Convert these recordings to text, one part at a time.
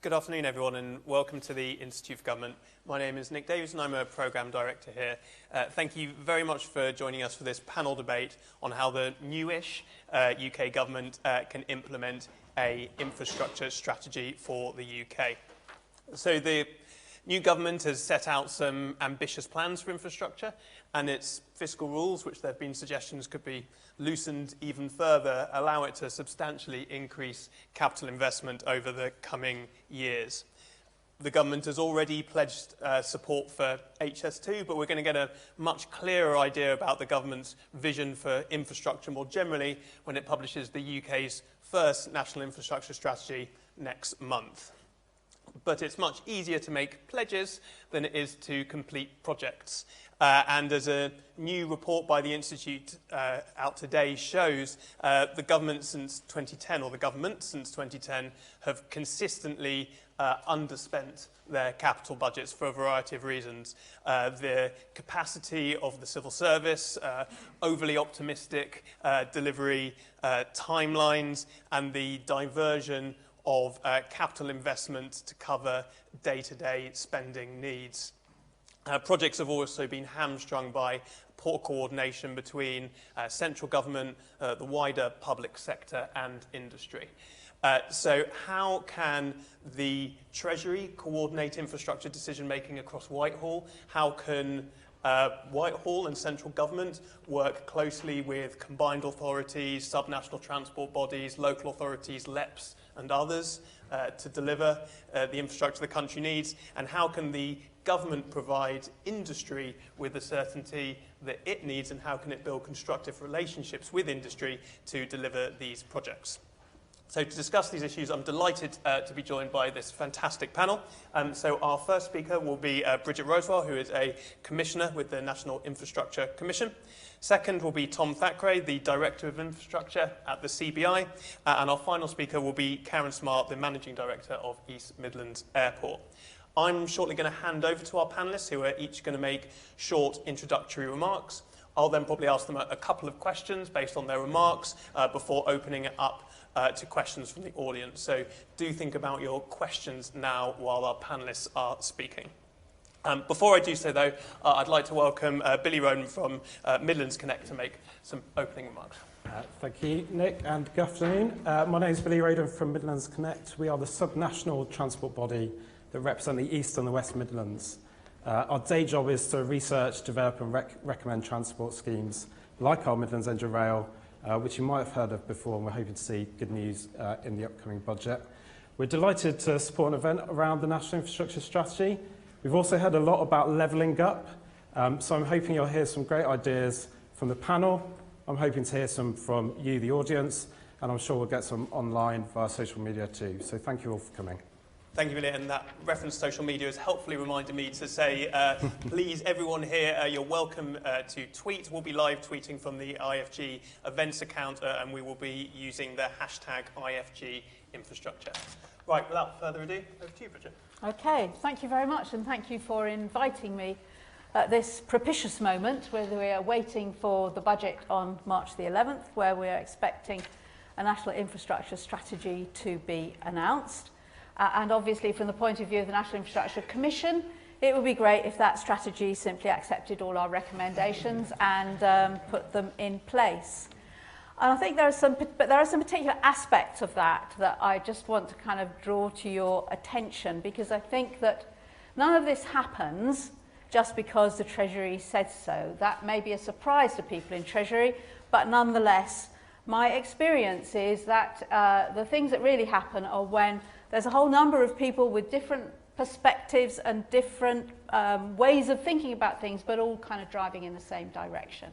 Good afternoon, everyone, and welcome to the Institute for Government. My name is Nick Davies, and I'm a Programme Director here. Thank you very much for joining us for this panel debate on how the newish UK Government can implement an infrastructure strategy for the UK. So the new government has set out some ambitious plans for infrastructure, and its fiscal rules, which there have been suggestions could be loosened even further, allow it to substantially increase capital investment over the coming years. The government has already pledged support for HS2, but we're going to get a much clearer idea about the government's vision for infrastructure more generally when it publishes the UK's first national infrastructure strategy next month. But it's much easier to make pledges than it is to complete projects. And as a new report by the Institute out today shows, the government since 2010 have consistently underspent their capital budgets for a variety of reasons. The capacity of the civil service, overly optimistic delivery timelines, and the diversion of capital investment to cover day-to-day spending needs. Projects have also been hamstrung by poor coordination between central government, the wider public sector and industry. So how can the Treasury coordinate infrastructure decision-making across Whitehall? How can Whitehall and central government work closely with combined authorities, subnational transport bodies, local authorities, LEPs and others to deliver the infrastructure the country needs? And how can the government provide industry with the certainty that it needs, and how can it build constructive relationships with industry to deliver these projects? So to discuss these issues, I'm delighted to be joined by this fantastic panel. So our first speaker will be Bridget Rosewell, who is a commissioner with the National Infrastructure Commission. Second will be Tom Thackeray, the Director of Infrastructure at the CBI. And our final speaker will be Karen Smart, the Managing Director of East Midlands Airport. I'm shortly going to hand over to our panellists, who are each going to make short introductory remarks. I'll then probably ask them a couple of questions based on their remarks before opening it up to questions from the audience. So do think about your questions now while our panellists are speaking. Before I do so, though, I'd like to welcome Billy Roden from Midlands Connect to make some opening remarks. Thank you, Nick, and good afternoon. My name is Billy Roden from Midlands Connect. We are the subnational transport body that represent the East and the West Midlands. Our day job is to research, develop and recommend transport schemes like our Midlands Engine Rail, which you might have heard of before, and we're hoping to see good news in the upcoming budget. We're delighted to support an event around the National Infrastructure Strategy. We've also heard a lot about levelling up, so I'm hoping you'll hear some great ideas from the panel. I'm hoping to hear some from you, the audience, and I'm sure we'll get some online via social media too. So thank you all for coming. Thank you, Billy, and that reference to social media has helpfully reminded me to say, please, everyone here, you're welcome to tweet. We'll be live tweeting from the IFG events account, and we will be using the hashtag IFG infrastructure. Right, without further ado, over to you, Bridget. Okay, thank you very much, and thank you for inviting me at this propitious moment where we are waiting for the budget on March the 11th, where we are expecting a national infrastructure strategy to be announced. And obviously, from the point of view of the National Infrastructure Commission, it would be great if that strategy simply accepted all our recommendations and put them in place. And I think there are some particular aspects of that I just want to kind of draw to your attention, because I think that none of this happens just because the Treasury said so. That may be a surprise to people in Treasury, but nonetheless, my experience is that the things that really happen are when there's a whole number of people with different perspectives and different ways of thinking about things, but all kind of driving in the same direction.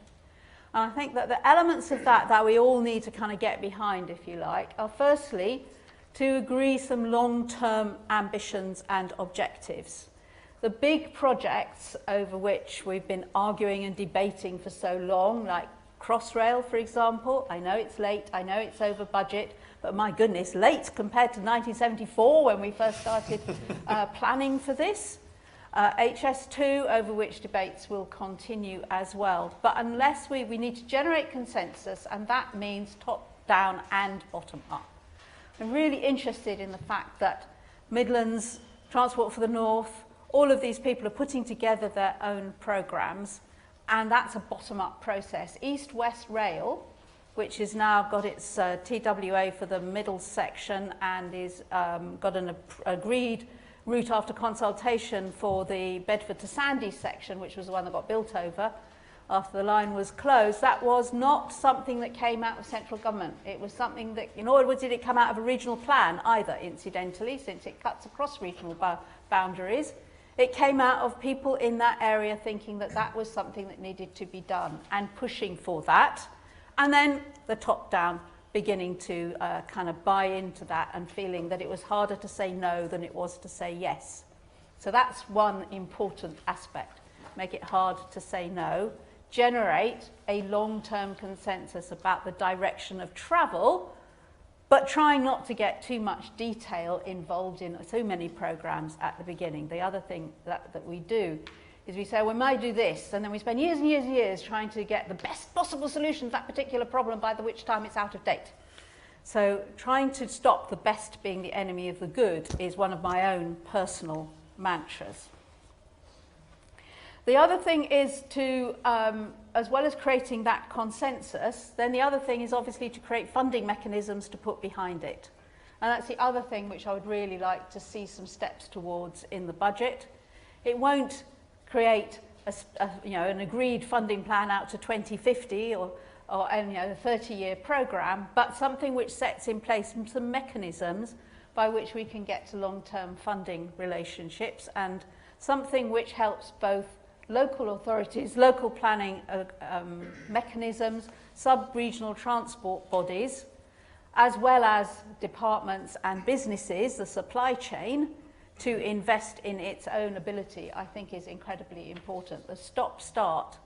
And I think that the elements of that we all need to kind of get behind, if you like, are firstly to agree some long-term ambitions and objectives. The big projects over which we've been arguing and debating for so long, like Crossrail, for example, I know it's late, I know it's over budget, but my goodness, late compared to 1974 when we first started planning for this. HS2, over which debates will continue as well. But unless we need to generate consensus, and that means top down and bottom up. I'm really interested in the fact that Midlands, Transport for the North, all of these people are putting together their own programmes, and that's a bottom-up process. East-West Rail, which has now got its TWA for the middle section and is got an agreed route after consultation for the Bedford to Sandy section, which was the one that got built over after the line was closed. That was not something that came out of central government. It was something that, in other words, did it come out of a regional plan either, incidentally, since it cuts across regional boundaries. It came out of people in that area thinking that that was something that needed to be done and pushing for that. And then the top down beginning to kind of buy into that and feeling that it was harder to say no than it was to say yes. So that's one important aspect. Make it hard to say no. Generate a long-term consensus about the direction of travel, but trying not to get too much detail involved in so many programs at the beginning. The other thing that we do is we say, well, we might do this, and then we spend years and years and years trying to get the best possible solution to that particular problem by which time it's out of date. So trying to stop the best being the enemy of the good is one of my own personal mantras. The other thing is to, as well as creating that consensus, then the other thing is obviously to create funding mechanisms to put behind it. And that's the other thing which I would really like to see some steps towards in the budget. It won't create an agreed funding plan out to 2050 or a 30-year programme, but something which sets in place some mechanisms by which we can get to long-term funding relationships, and something which helps both local authorities, local planning mechanisms, sub-regional transport bodies, as well as departments and businesses, the supply chain, to invest in its own ability, I think is incredibly important. The stop-start,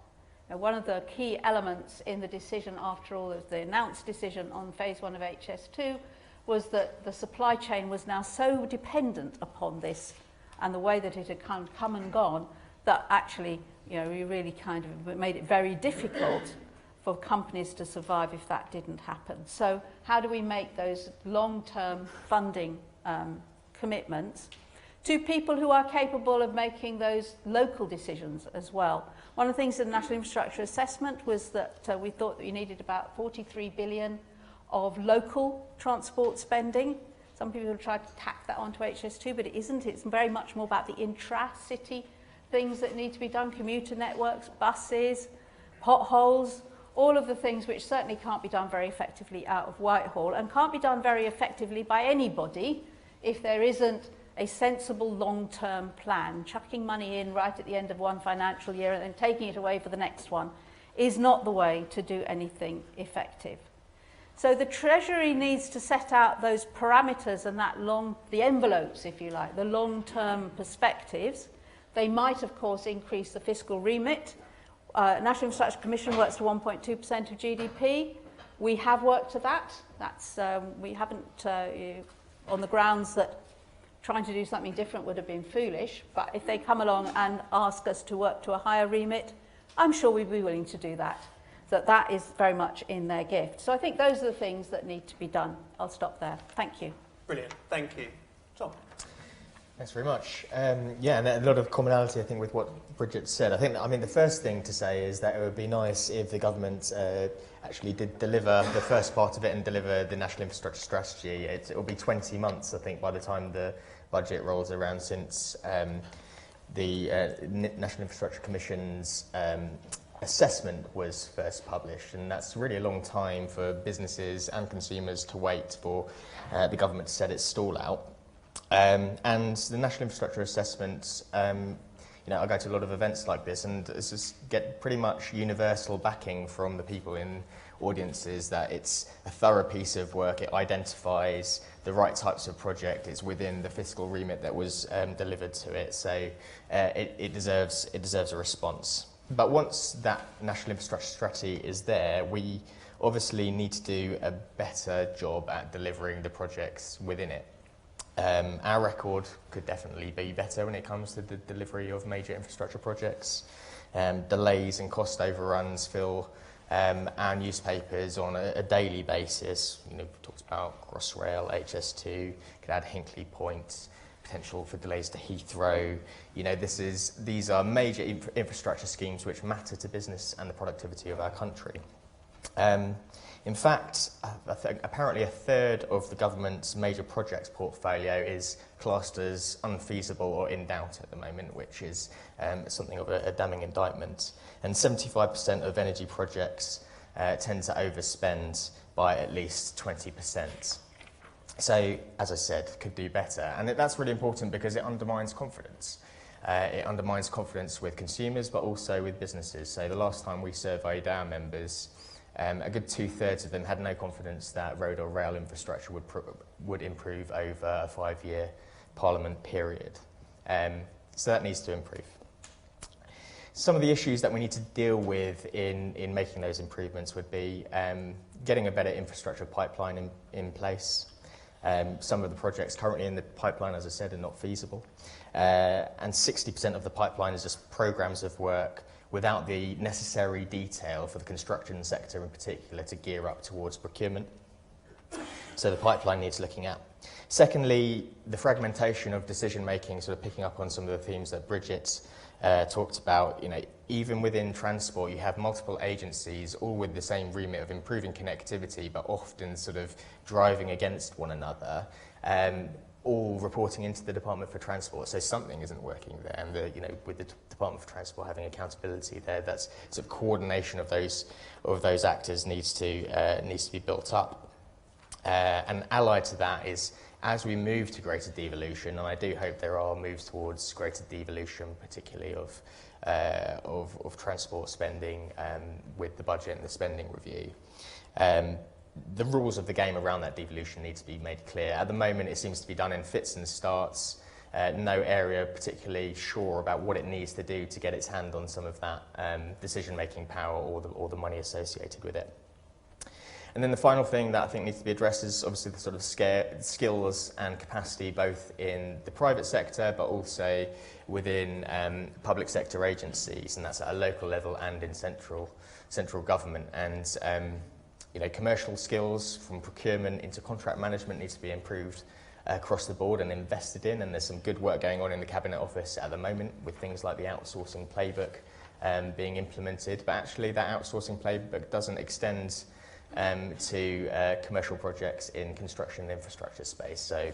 one of the key elements in the decision after all of the announced decision on phase 1 of HS2 was that the supply chain was now so dependent upon this and the way that it had come and gone that actually, we really kind of made it very difficult for companies to survive if that didn't happen. So how do we make those long-term funding commitments to people who are capable of making those local decisions as well? One of the things in the National Infrastructure Assessment was that we thought that you needed about 43 billion of local transport spending. Some people have tried to tack that onto HS2, but it isn't. It's very much more about the intra-city things that need to be done, commuter networks, buses, potholes, all of the things which certainly can't be done very effectively out of Whitehall and can't be done very effectively by anybody if there isn't a sensible long-term plan. Chucking money in right at the end of one financial year and then taking it away for the next one is not the way to do anything effective. So the Treasury needs to set out those parameters and the envelopes, if you like, the long-term perspectives. They might, of course, increase the fiscal remit. National Infrastructure Commission works to 1.2% of GDP. We have worked to that. We haven't, on the grounds that trying to do something different would have been foolish, but if they come along and ask us to work to a higher remit, I'm sure we'd be willing to do that. So that is very much in their gift. So I think those are the things that need to be done. I'll stop there. Thank you. Brilliant. Thank you. Tom. Thanks very much. Yeah, and a lot of commonality, I think, with what Bridget said. I mean, the first thing to say is that it would be nice if the government actually did deliver the first part of it and deliver the National Infrastructure Strategy. It will be 20 months, I think, by the time the budget rolls around since the National Infrastructure Commission's assessment was first published, and that's really a long time for businesses and consumers to wait for the government to set its stall out. And the National Infrastructure Assessment, I go to a lot of events like this, and it's just get pretty much universal backing from the people in audiences that it's a thorough piece of work. It identifies the right types of project. It's within the fiscal remit that was delivered to it, so it deserves a response. But once that National Infrastructure Strategy is there, we obviously need to do a better job at delivering the projects within it. Our record could definitely be better when it comes to the delivery of major infrastructure projects. Delays and cost overruns fill our newspapers on a daily basis. We talked about Crossrail, HS2, could add Hinkley Point, potential for delays to Heathrow. You know, these are major infrastructure schemes which matter to business and the productivity of our country. In fact, I think apparently a third of the government's major projects portfolio is classed as unfeasible or in doubt at the moment, which is something of a damning indictment. And 75% of energy projects tend to overspend by at least 20%. So, as I said, could do better. And that's really important because it undermines confidence. It undermines confidence with consumers, but also with businesses. So the last time we surveyed our members, a good 2/3 of them had no confidence that road or rail infrastructure would improve over a 5-year Parliament period. So that needs to improve. Some of the issues that we need to deal with in making those improvements would be getting a better infrastructure pipeline in place. Some of the projects currently in the pipeline, as I said, are not feasible. And 60% of the pipeline is just programmes of work without the necessary detail for the construction sector in particular to gear up towards procurement. So the pipeline needs looking at. Secondly, the fragmentation of decision making, sort of picking up on some of the themes that Bridget talked about. You know, even within transport, you have multiple agencies, all with the same remit of improving connectivity, but often sort of driving against one another, all reporting into the Department for Transport. So something isn't working there, and with the Department for Transport having accountability there, that's sort of coordination of those actors needs to be built up. And allied to that is, as we move to greater devolution, and I do hope there are moves towards greater devolution, particularly of transport spending with the budget and the spending review, the rules of the game around that devolution need to be made clear. At the moment, it seems to be done in fits and starts. No area particularly sure about what it needs to do to get its hand on some of that decision-making power or the money associated with it. And then the final thing that I think needs to be addressed is obviously the sort of skills and capacity both in the private sector but also within public sector agencies, and that's at a local level and in central government. And commercial skills from procurement into contract management needs to be improved across the board and invested in, and there's some good work going on in the Cabinet Office at the moment with things like the outsourcing playbook being implemented, but actually that outsourcing playbook doesn't extend to commercial projects in construction and infrastructure space. So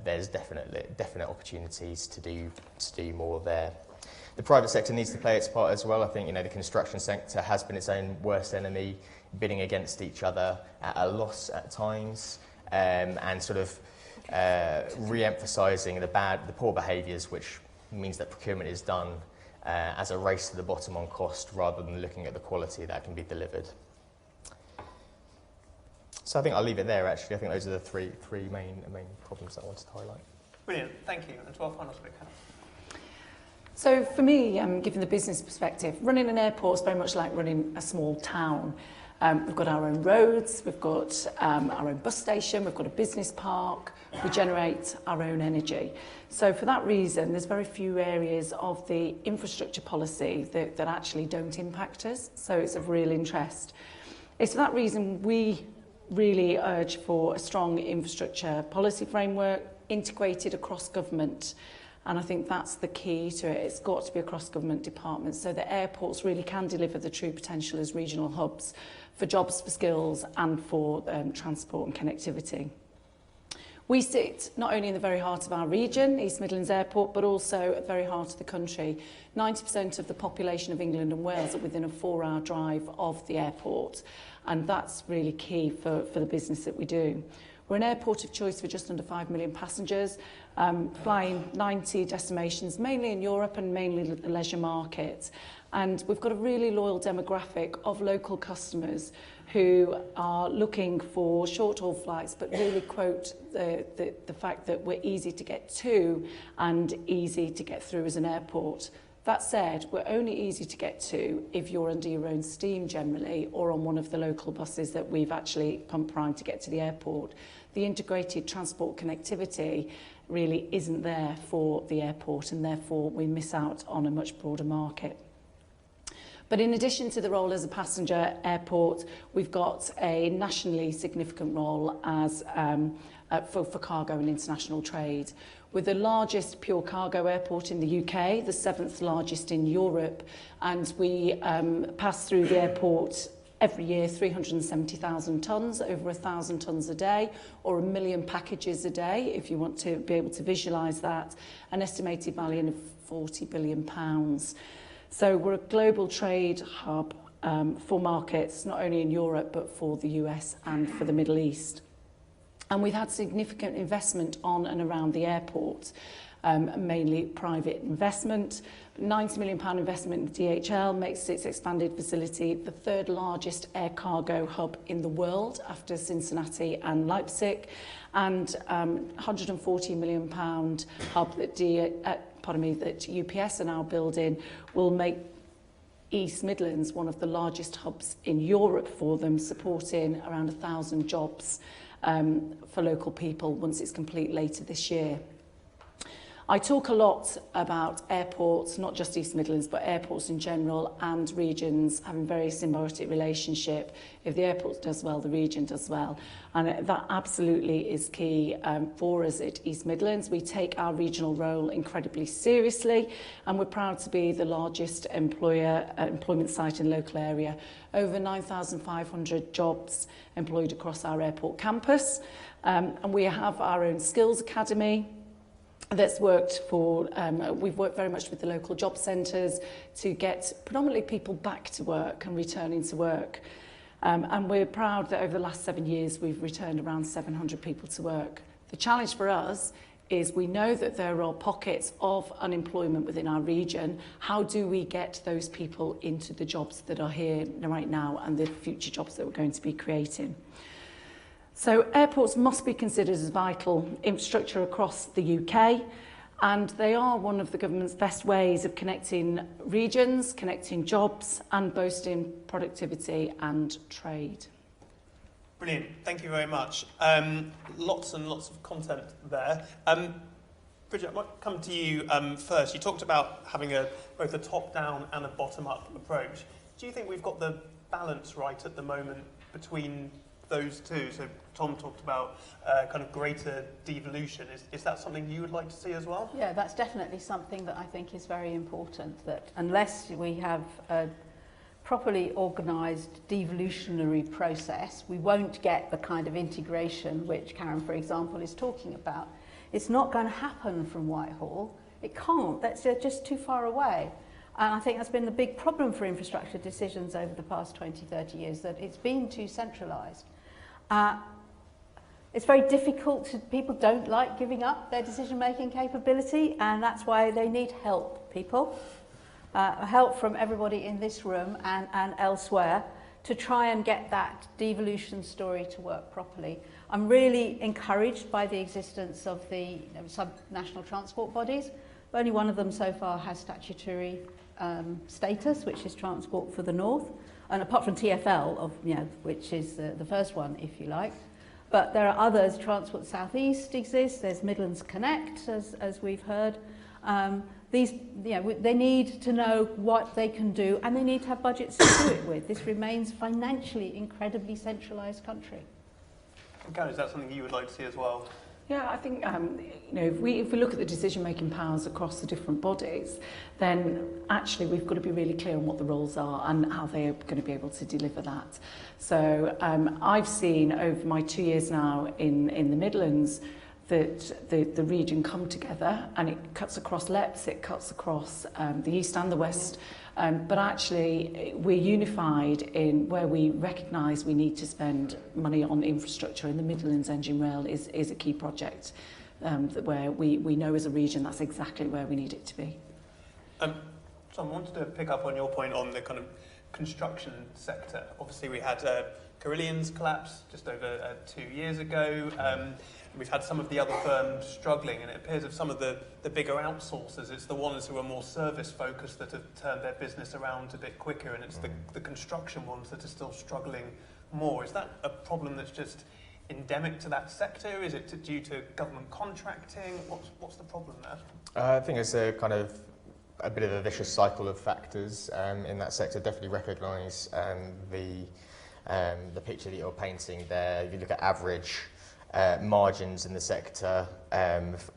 there's definite opportunities to do more there. The private sector needs to play its part as well. I think the construction sector has been its own worst enemy, bidding against each other at a loss at times, and sort of re-emphasising the poor behaviours, which means that procurement is done as a race to the bottom on cost rather than looking at the quality that can be delivered. So I think I'll leave it there, actually. I think those are the three main problems that I wanted to highlight. Brilliant, thank you. And to our final speaker. So for me, given the business perspective, running an airport is very much like running a small town. We've got our own roads, we've got our own bus station, we've got a business park, we generate our own energy. So for that reason, there's very few areas of the infrastructure policy that actually don't impact us. So it's of real interest. It's for that reason we really urge for a strong infrastructure policy framework integrated across government. And I think that's the key to it. It's got to be across government departments so that airports really can deliver the true potential as regional hubs for jobs, for skills and for transport and connectivity. We sit not only in the very heart of our region, East Midlands Airport, but also at the very heart of the country. 90% of the population of England and Wales are within a 4-hour drive of the airport, and that's really key for the business that we do. We're an airport of choice for just under 5 million passengers, flying 90 destinations, mainly in Europe and mainly the leisure market. And we've got a really loyal demographic of local customers who are looking for short-haul flights, but really quote the fact that we're easy to get to and easy to get through as an airport. That said, we're only easy to get to if you're under your own steam generally or on one of the local buses that we've actually pump primed to get to the airport. The integrated transport connectivity really isn't there for the airport, and therefore we miss out on a much broader market. But in addition to the role as a passenger airport, we've got a nationally significant role as for cargo and international trade. We're the largest pure cargo airport in the UK, the 7th largest in Europe, and we pass through the airport every year 370,000 tonnes, over 1,000 tonnes a day, or 1 million packages a day, if you want to be able to visualise that, an estimated value of £40 billion. So we're a global trade hub for markets, not only in Europe, but for the US and for the Middle East. And we've had significant investment on and around the airport, mainly private investment. £90 million investment in DHL makes its expanded facility the 3rd largest air cargo hub in the world after Cincinnati and Leipzig, and £140 million hub that UPS are now building will make East Midlands one of the largest hubs in Europe for them, supporting around 1,000 jobs for local people once it's complete later this year. I talk a lot about airports, not just East Midlands, but airports in general and regions having very symbiotic relationship. If the airport does well, the region does well. And that absolutely is key for us at East Midlands. We take our regional role incredibly seriously, and we're proud to be the largest employment site in the local area. Over 9,500 jobs employed across our airport campus. And we have our own skills academy that's worked for, we've worked very much with the local job centres to get predominantly people back to work and returning to work. And we're proud that over the last 7 years we've returned around 700 people to work. The challenge for us is we know that there are pockets of unemployment within our region. How do we get those people into the jobs that are here right now and the future jobs that we're going to be creating? So airports must be considered as vital infrastructure across the UK, and they are one of the government's best ways of connecting regions, connecting jobs and boosting productivity and trade. Brilliant, thank you very much. Lots and lots of content there. Bridget, I might come to you first. You talked about having both a top-down and a bottom-up approach. Do you think we've got the balance right at the moment between those two? So Tom talked about kind of greater devolution. Is that something you would like to see as well? Yeah, that's definitely something that I think is very important, that unless we have a properly organised devolutionary process, we won't get the kind of integration which Karen, for example, is talking about. It's not going to happen from Whitehall. It can't. That's just too far away. And I think that's been the big problem for infrastructure decisions over the past 20, 30 years, that it's been too centralised. It's very difficult. People don't like giving up their decision-making capability, and that's why they need help, people. Help from everybody in this room and elsewhere to try and get that devolution story to work properly. I'm really encouraged by the existence of the sub-national transport bodies. Only one of them so far has statutory status, which is Transport for the North, and apart from TfL, which is the first one, if you like. But there are others. Transport South East exists. There's Midlands Connect, as we've heard. They need to know what they can do, and they need to have budgets to do it with. This remains financially incredibly centralised country. Karen, is that something you would like to see as well? Yeah, I think if we look at the decision-making powers across the different bodies, then actually we've got to be really clear on what the roles are and how they are going to be able to deliver that. So I've seen over my 2 years now in the Midlands that the region come together, and it cuts across LEPs, it cuts across the East and the West, but actually we're unified in where we recognise we need to spend money on infrastructure, and the Midlands Engine Rail is a key project where we know as a region that's exactly where we need it to be. Tom, I wanted to pick up on your point on the kind of construction sector. Obviously we had Carillion's collapse just over 2 years ago. We've had some of the other firms struggling, and it appears of some of the bigger outsourcers, it's the ones who are more service-focused that have turned their business around a bit quicker, and it's the construction ones that are still struggling more. Is that a problem that's just endemic to that sector? Is it due to government contracting? What's the problem there? I think it's a bit of a vicious cycle of factors in that sector. Definitely recognise the picture that you're painting there. If you look at average margins in the sector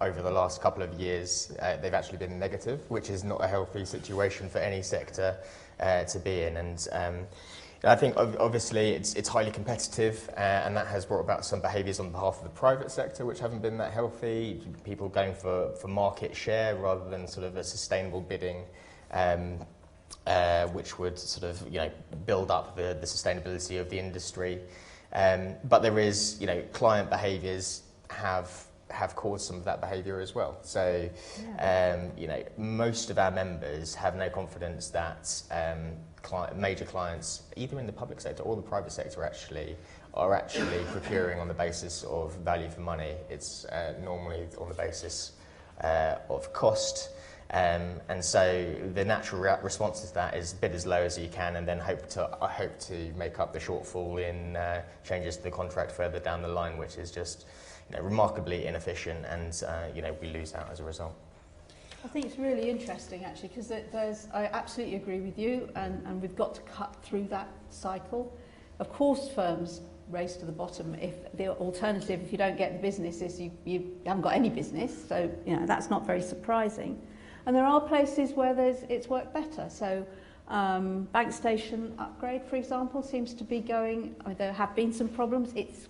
over the last couple of years, they've actually been negative, which is not a healthy situation for any sector to be in. And I think obviously it's highly competitive, and that has brought about some behaviours on behalf of the private sector which haven't been that healthy. People going for market share rather than sort of a sustainable bidding, which would sort of build up the sustainability of the industry. But there is, client behaviours have caused some of that behaviour as well. So, most of our members have no confidence that major clients, either in the public sector or the private sector, are actually procuring on the basis of value for money. It's normally on the basis of cost. And so the natural response to that is bid as low as you can, and then hope to make up the shortfall in changes to the contract further down the line, which is just remarkably inefficient, and we lose out as a result. I think it's really interesting actually, because I absolutely agree with you, and we've got to cut through that cycle. Of course, firms race to the bottom. If the alternative, if you don't get the business, is you haven't got any business. So that's not very surprising. And there are places where it's worked better. So bank station upgrade, for example, seems to be going. There have been some problems. It's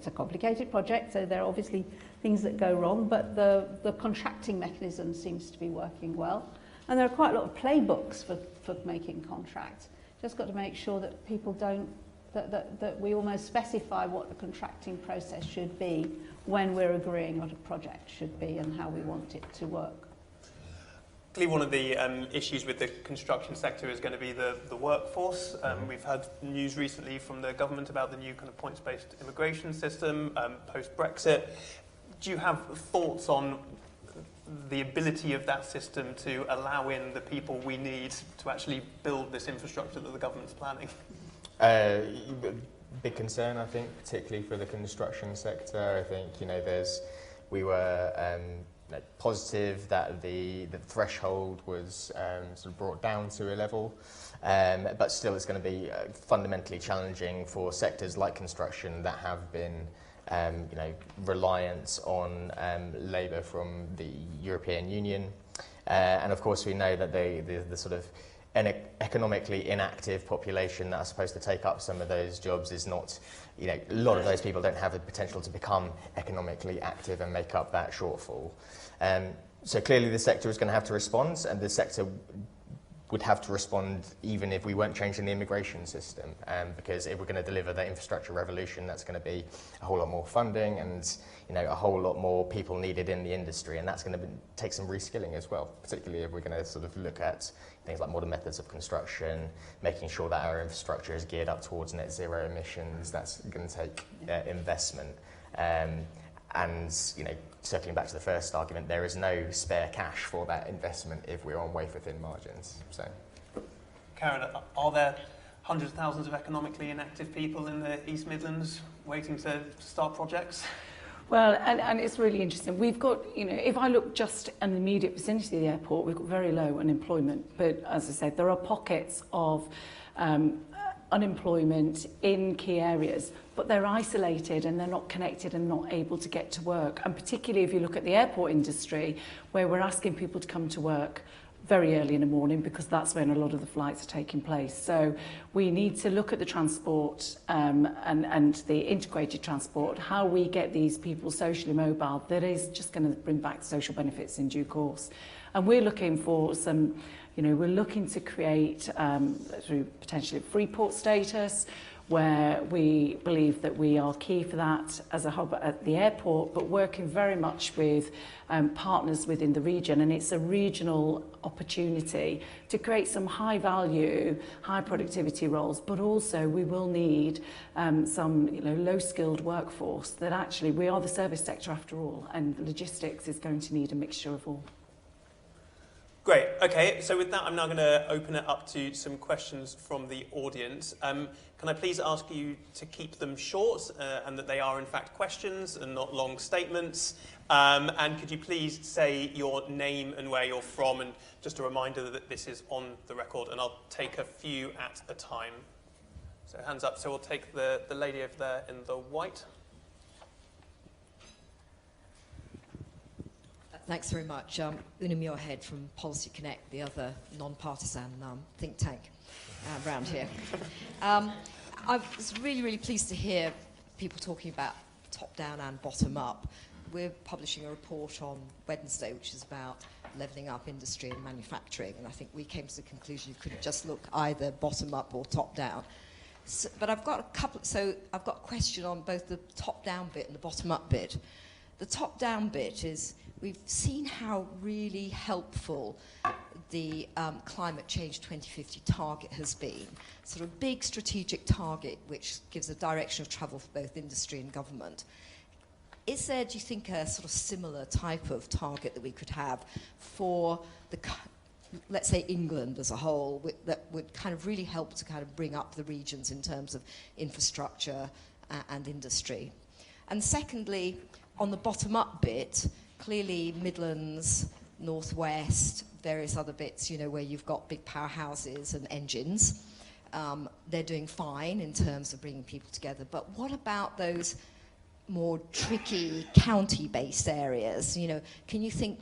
a complicated project, so there are obviously things that go wrong. But the contracting mechanism seems to be working well. And there are quite a lot of playbooks for making contracts. Just got to make sure that people don't. That we almost specify what the contracting process should be when we're agreeing what a project should be and how we want it to work. Clearly, one of the issues with the construction sector is going to be the workforce. We've had news recently from the government about the new kind of points-based immigration system post-Brexit. Do you have thoughts on the ability of that system to allow in the people we need to actually build this infrastructure that the government's planning? Big concern, I think, particularly for the construction sector. I think we were positive that the threshold was sort of brought down to a level, but still it's going to be fundamentally challenging for sectors like construction that have been reliant on labour from the European Union, and of course we know that the sort of economically inactive population that are supposed to take up some of those jobs is not, a lot of those people don't have the potential to become economically active and make up that shortfall. So clearly the sector is going to have to respond, and the sector would have to respond even if we weren't changing the immigration system, because if we're going to deliver the infrastructure revolution, that's going to be a whole lot more funding and a whole lot more people needed in the industry, and that's going to take some reskilling as well, particularly if we're going to sort of look at things like modern methods of construction, making sure that our infrastructure is geared up towards net zero emissions. That's going to take investment. And circling back to the first argument, there is no spare cash for that investment if we're on wafer-thin margins. So, Karen, are there hundreds of thousands of economically inactive people in the East Midlands waiting to start projects? Well, and it's really interesting. We've got, if I look just in the immediate vicinity of the airport, we've got very low unemployment. But as I said, there are pockets of unemployment in key areas, but they're isolated and they're not connected and not able to get to work. And particularly if you look at the airport industry, where we're asking people to come to work very early in the morning, because that's when a lot of the flights are taking place. So we need to look at the transport and the integrated transport, how we get these people socially mobile. That is just going to bring back social benefits in due course. And we're looking for some, we're looking to create through potentially free port status, where we believe that we are key for that as a hub at the airport, but working very much with partners within the region. And it's a regional opportunity to create some high value, high productivity roles, but also we will need some low skilled workforce. That actually we are the service sector after all, and logistics is going to need a mixture of all. Great. Okay, so with that, I'm now going to open it up to some questions from the audience. Can I please ask you to keep them short and that they are in fact questions and not long statements? And could you please say your name and where you're from, and just a reminder that this is on the record, and I'll take a few at a time. So hands up. So we'll take the lady over there in the white. Thanks very much. Una Muirhead from Policy Connect, the other non-partisan think tank around here. I was really, really pleased to hear people talking about top-down and bottom-up. We're publishing a report on Wednesday, which is about levelling up industry and manufacturing, and I think we came to the conclusion you couldn't just look either bottom-up or top-down. So, but I've got a question on both the top-down bit and the bottom-up bit. The top-down bit is, we've seen how really helpful the climate change 2050 target has been. Sort of big strategic target which gives a direction of travel for both industry and government. Is there, do you think, a sort of similar type of target that we could have for the, let's say, England as a whole, that would kind of really help to kind of bring up the regions in terms of infrastructure and industry? And secondly, on the bottom-up bit, clearly Midlands, Northwest, various other bits, you know, where you've got big powerhouses and engines, they're doing fine in terms of bringing people together. But what about those more tricky county-based areas? You know, do you think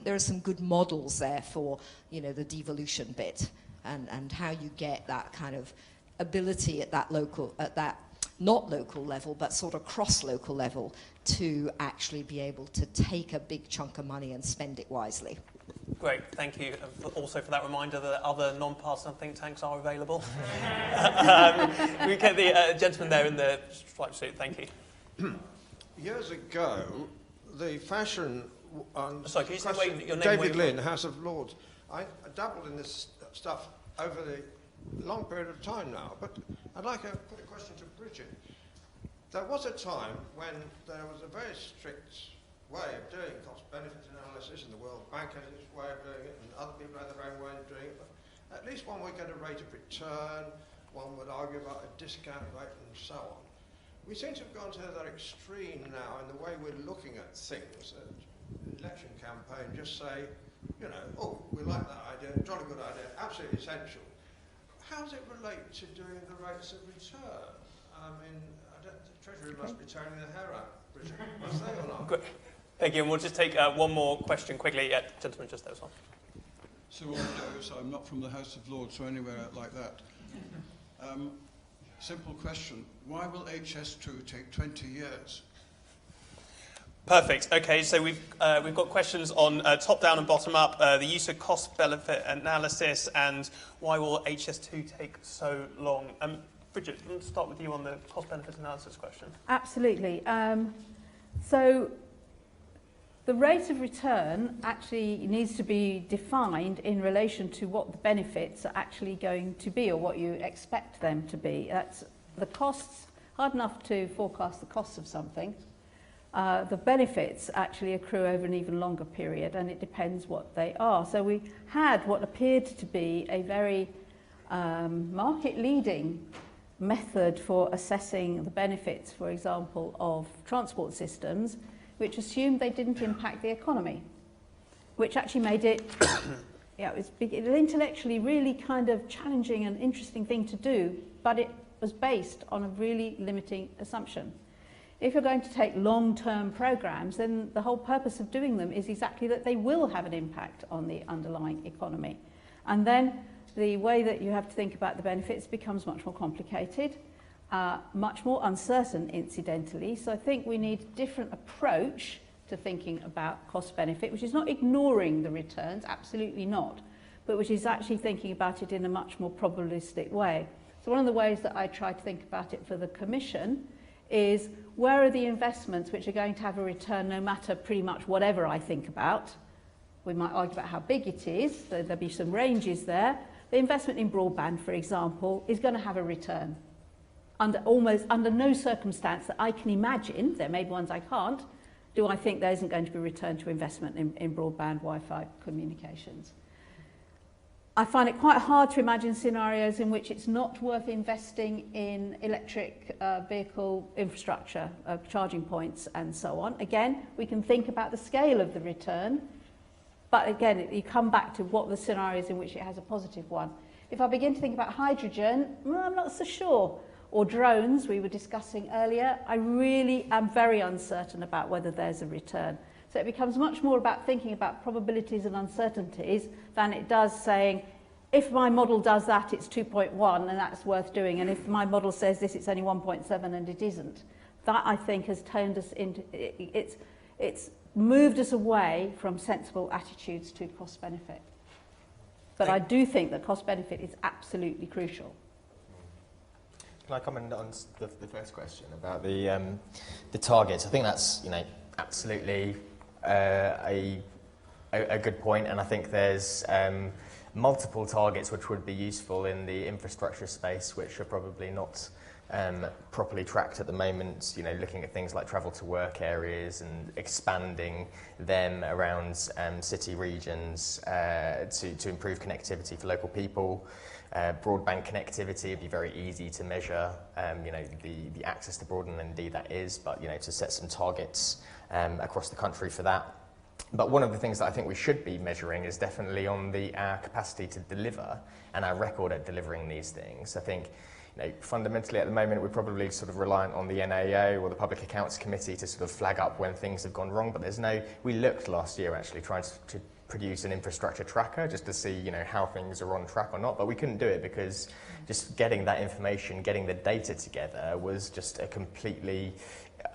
there are some good models there for, you know, the devolution bit and how you get that kind of ability at that local, at that not local level, but sort of cross-local level to actually be able to take a big chunk of money and spend it wisely? Great, thank you. Also for that reminder that other non-partisan think tanks are available. We get the gentleman there in the striped suit, thank you. Years ago, the fashion... Sorry, can you say your name? David Lynn, House of Lords. I dabbled in this stuff over the long period of time now, but I'd like to put a question to Bridget. There was a time when there was a very strict way of doing cost-benefit analysis, and the World Bank has its way of doing it, and other people have their own way of doing it, but at least one would get a rate of return, one would argue about a discount rate, and so on. We seem to have gone to that extreme now in the way we're looking at things. Election campaign, just say, you know, oh, we like that idea, jolly good idea, absolutely essential. How does it relate to doing the rates of return? I mean, the Treasury must be tearing their hair out, Bridget. Must they or not? Good. Thank you, and we'll just take one more question quickly. Yeah, gentleman, just there as well. So all those, I'm not from the House of Lords or anywhere like that. Simple question, why will HS2 take 20 years? Perfect. Okay, so we've got questions on top-down and bottom-up, the use of cost-benefit analysis, and why will HS2 take so long? Bridget, let's start with you on the cost-benefit analysis question. Absolutely. So the rate of return actually needs to be defined in relation to what the benefits are actually going to be, or what you expect them to be. That's the costs, hard enough to forecast the costs of something. The benefits actually accrue over an even longer period, and it depends what they are. So we had what appeared to be a very market-leading method for assessing the benefits, for example, of transport systems, which assumed they didn't impact the economy, which actually made it, it was intellectually really kind of challenging and interesting thing to do, but it was based on a really limiting assumption. If you're going to take long-term programs, then the whole purpose of doing them is exactly that they will have an impact on the underlying economy. And then the way that you have to think about the benefits becomes much more complicated, much more uncertain, incidentally. So I think we need a different approach to thinking about cost-benefit, which is not ignoring the returns, absolutely not, but which is actually thinking about it in a much more probabilistic way. So one of the ways that I try to think about it for the Commission is, where are the investments which are going to have a return no matter pretty much whatever I think about? We might argue about how big it is, so there'll be some ranges there. The investment in broadband, for example, is going to have a return. Under no circumstance that I can imagine, there may be ones I can't, do I think there isn't going to be a return to investment in broadband Wi-Fi communications. I find it quite hard to imagine scenarios in which it's not worth investing in electric vehicle infrastructure, charging points and so on. Again, we can think about the scale of the return, but again, you come back to what the scenarios in which it has a positive one. If I begin to think about hydrogen, well, I'm not so sure. Or drones, we were discussing earlier, I really am very uncertain about whether there's a return. So it becomes much more about thinking about probabilities and uncertainties than it does saying, if my model does that, it's 2.1 and that's worth doing, and if my model says this, it's only 1.7 and it isn't. That, I think, has turned us into, it's moved us away from sensible attitudes to cost benefit. But I do think that cost benefit is absolutely crucial. Can I comment on the first question about the targets? I think that's absolutely a good point, and I think there's multiple targets which would be useful in the infrastructure space, which are probably not properly tracked at the moment. Looking at things like travel to work areas and expanding them around city regions to improve connectivity for local people. Broadband connectivity would be very easy to measure, the access to broadband, and indeed that is, but to set some targets across the country for that. But one of the things that I think we should be measuring is definitely on our capacity to deliver and our record at delivering these things. I think fundamentally at the moment we're probably sort of reliant on the NAO or the Public Accounts Committee to sort of flag up when things have gone wrong, but we looked last year actually trying to produce an infrastructure tracker just to see how things are on track or not, but we couldn't do it because just getting that information, getting the data together was just a completely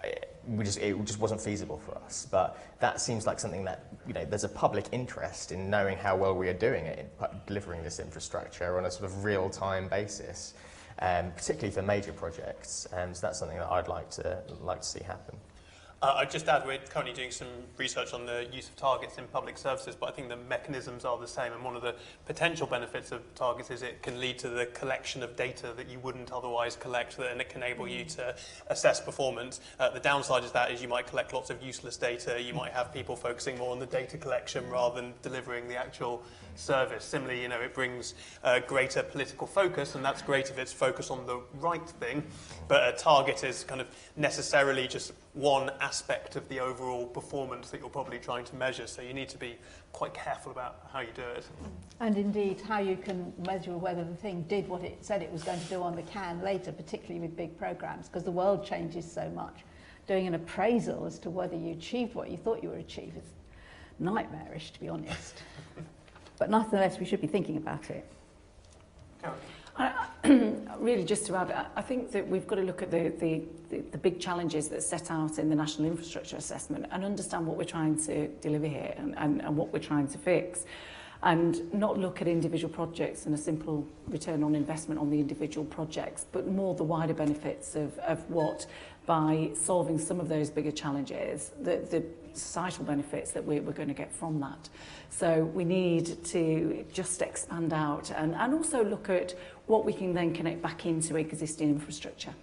it just wasn't feasible for us. But that seems like something that there's a public interest in knowing how well we are doing it in delivering this infrastructure on a sort of real-time basis, particularly for major projects. So that's something that I'd like to see happen. I'd just add, we're currently doing some research on the use of targets in public services, but I think the mechanisms are the same, and one of the potential benefits of targets is it can lead to the collection of data that you wouldn't otherwise collect, and it can enable you to assess performance. The downside is that you might collect lots of useless data, you might have people focusing more on the data collection rather than delivering the actual service. Similarly, it brings greater political focus, and that's great if it's focused on the right thing, but a target is kind of necessarily just one aspect of the overall performance that you're probably trying to measure, so you need to be quite careful about how you do it. And indeed how you can measure whether the thing did what it said it was going to do on the can later, particularly with big programs, because the world changes so much. Doing an appraisal as to whether you achieved what you thought you were achieving is nightmarish, to be honest. But nonetheless, we should be thinking about it. Really, just to add, I think that we've got to look at the big challenges that are set out in the National Infrastructure Assessment and understand what we're trying to deliver here and what we're trying to fix, and not look at individual projects and a simple return on investment on the individual projects, but more the wider benefits of what, by solving some of those bigger challenges, the societal benefits that we're going to get from that. So we need to just expand out and also look at what we can then connect back into existing infrastructure.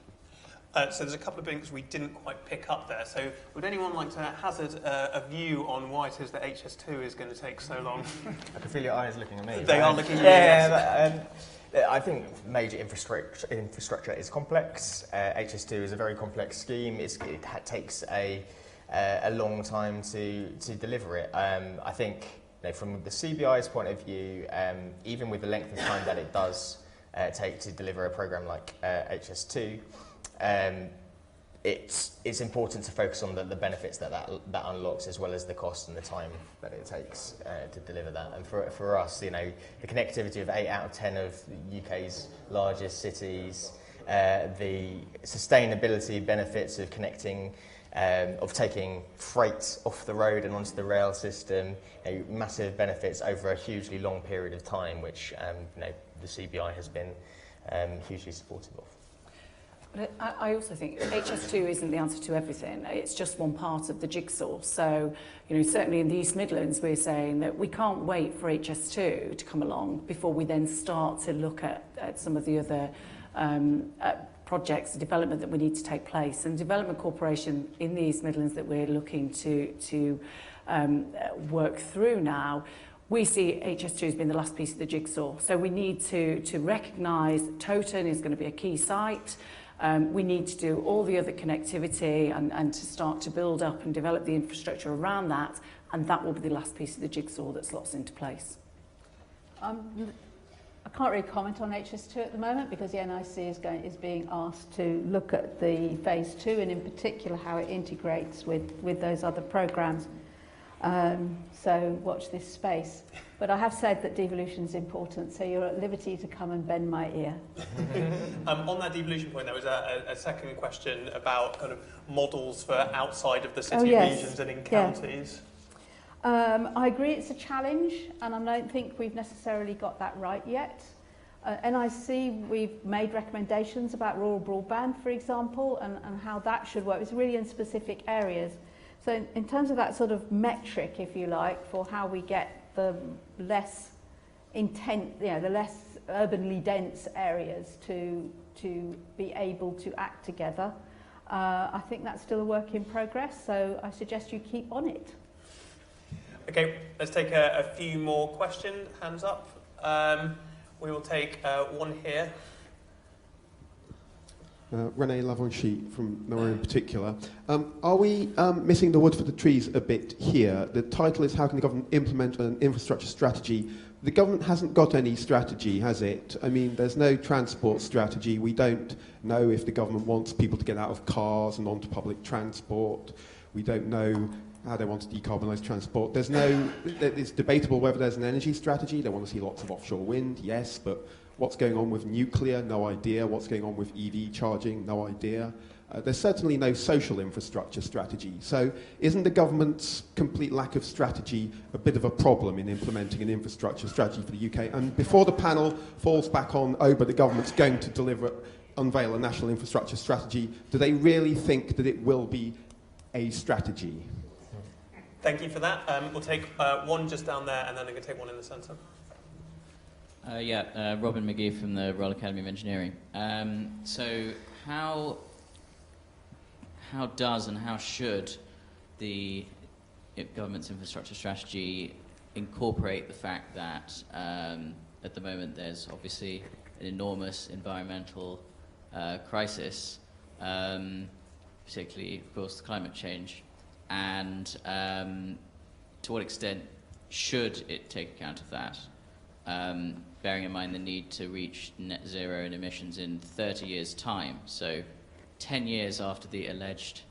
So there's a couple of things we didn't quite pick up there. So would anyone like to hazard a view on why it is that HS2 is going to take so long? I can feel your eyes looking at me. They are looking at me, yes. I think major infrastructure is complex. HS2 is a very complex scheme. It takes a long time to deliver it. I think from the CBI's point of view, even with the length of time that it does take to deliver a programme like HS2, it's important to focus on the benefits that unlocks, as well as the cost and the time that it takes to deliver that. And for us, the connectivity of 8 out of 10 of the UK's largest cities, the sustainability benefits of connecting, of taking freight off the road and onto the rail system, massive benefits over a hugely long period of time, which the CBI has been hugely supportive of. But I also think HS2 isn't the answer to everything. It's just one part of the jigsaw. So, certainly in the East Midlands, we're saying that we can't wait for HS2 to come along before we then start to look at some of the other projects, development that we need to take place. And Development Corporation in the East Midlands that we're looking to work through now, we see HS2 as being the last piece of the jigsaw. So we need to recognise Toton is going to be a key site. We need to do all the other connectivity and to start to build up and develop the infrastructure around that, and that will be the last piece of the jigsaw that slots into place. I can't really comment on HS2 at the moment because the NIC is being asked to look at the phase 2 and in particular how it integrates with those other programmes. So watch this space. But I have said that devolution is important, so you're at liberty to come and bend my ear. On that devolution point, there was a second question about kind of models for outside of the city regions and in counties. I agree it's a challenge, and I don't think we've necessarily got that right yet. NIC, we've made recommendations about rural broadband, for example, and how that should work. It's really in specific areas. So in terms of that sort of metric, if you like, for how we get the less the less urbanly dense areas to be able to act together, I think that's still a work in progress, so I suggest you keep on it. Okay, let's take a few more questions. Hands up. We will take one here. Renee Lavanchy from nowhere in particular. Are we missing the wood for the trees a bit here? The title is How Can the Government Implement an Infrastructure Strategy? The government hasn't got any strategy, has it? I mean, there's no transport strategy. We don't know if the government wants people to get out of cars and onto public transport. We don't know how they want to decarbonise transport. It's debatable whether there's an energy strategy. They want to see lots of offshore wind, yes, but what's going on with nuclear? No idea. What's going on with EV charging? No idea. There's certainly no social infrastructure strategy. So isn't the government's complete lack of strategy a bit of a problem in implementing an infrastructure strategy for the UK? And before the panel falls back on, but the government's going to unveil a national infrastructure strategy, do they really think that it will be a strategy? Thank you for that. We'll take one just down there, and then I'm going to take one in the centre. Robin McGee from the Royal Academy of Engineering. So how does and how should the government's infrastructure strategy incorporate the fact that at the moment there's obviously an enormous environmental crisis, particularly, of course, climate change, and to what extent should it take account of that? Bearing in mind the need to reach net zero in emissions in 30 years' time, so 10 years after the alleged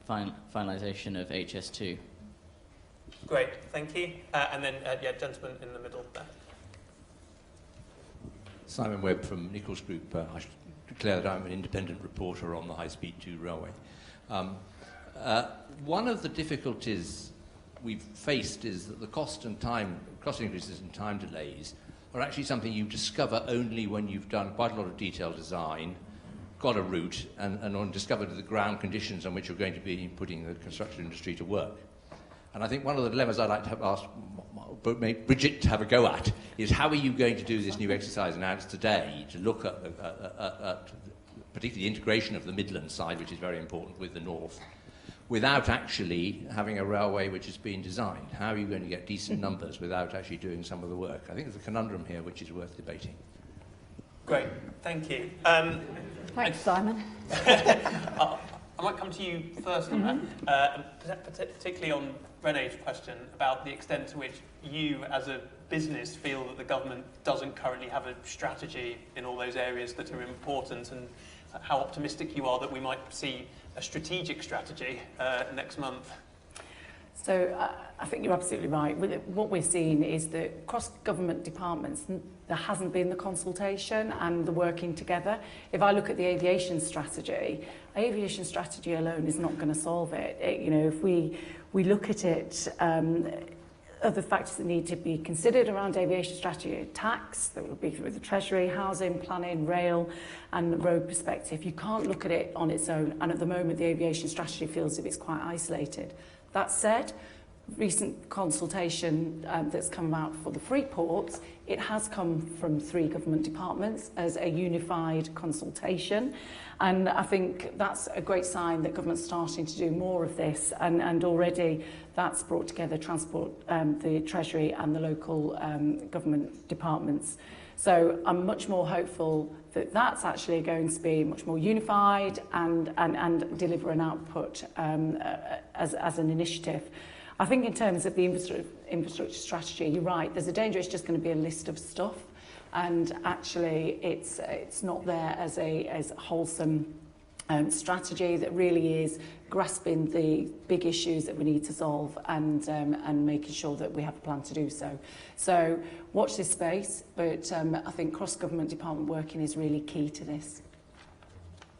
finalisation of HS2. Great, thank you. And then, gentleman in the middle there. Simon Webb from Nichols Group. I should declare that I'm an independent reporter on the High Speed 2 railway. One of the difficulties we've faced is that the cost increases and time delays are actually something you discover only when you've done quite a lot of detailed design, got a route, and discovered the ground conditions on which you're going to be putting the construction industry to work. And I think one of the dilemmas I'd like to ask Bridget to have a go at is how are you going to do this new exercise announced today to look at particularly the integration of the Midlands side, which is very important, with the north, without actually having a railway which has been designed? How are you going to get decent numbers without actually doing some of the work? I think there's a conundrum here which is worth debating. Great, thank you. Thanks, Simon. I might come to you first on that, particularly on Renee's question about the extent to which you, as a business, feel that the government doesn't currently have a strategy in all those areas that are important, and how optimistic you are that we might see a strategic strategy next month. So I think you're absolutely right. What we're seeing is that across government departments, there hasn't been the consultation and the working together. If I look at the aviation strategy alone is not going to solve it. If we look at it, other factors that need to be considered around aviation strategy: tax, that will be with the Treasury, housing, planning, rail, and the road perspective. You can't look at it on its own, and at the moment the aviation strategy feels as if it's quite isolated. That said, recent consultation that's come out for the free ports, it has come from 3 government departments as a unified consultation, and I think that's a great sign that government's starting to do more of this, and already that's brought together transport, the Treasury and the local government departments. So I'm much more hopeful that that's actually going to be much more unified and deliver an output as an initiative. I think in terms of the infrastructure strategy, you're right, there's a danger it's just going to be a list of stuff, and actually it's not there as a wholesome strategy that really is grasping the big issues that we need to solve and making sure that we have a plan to do so. So watch this space, but I think cross-government department working is really key to this.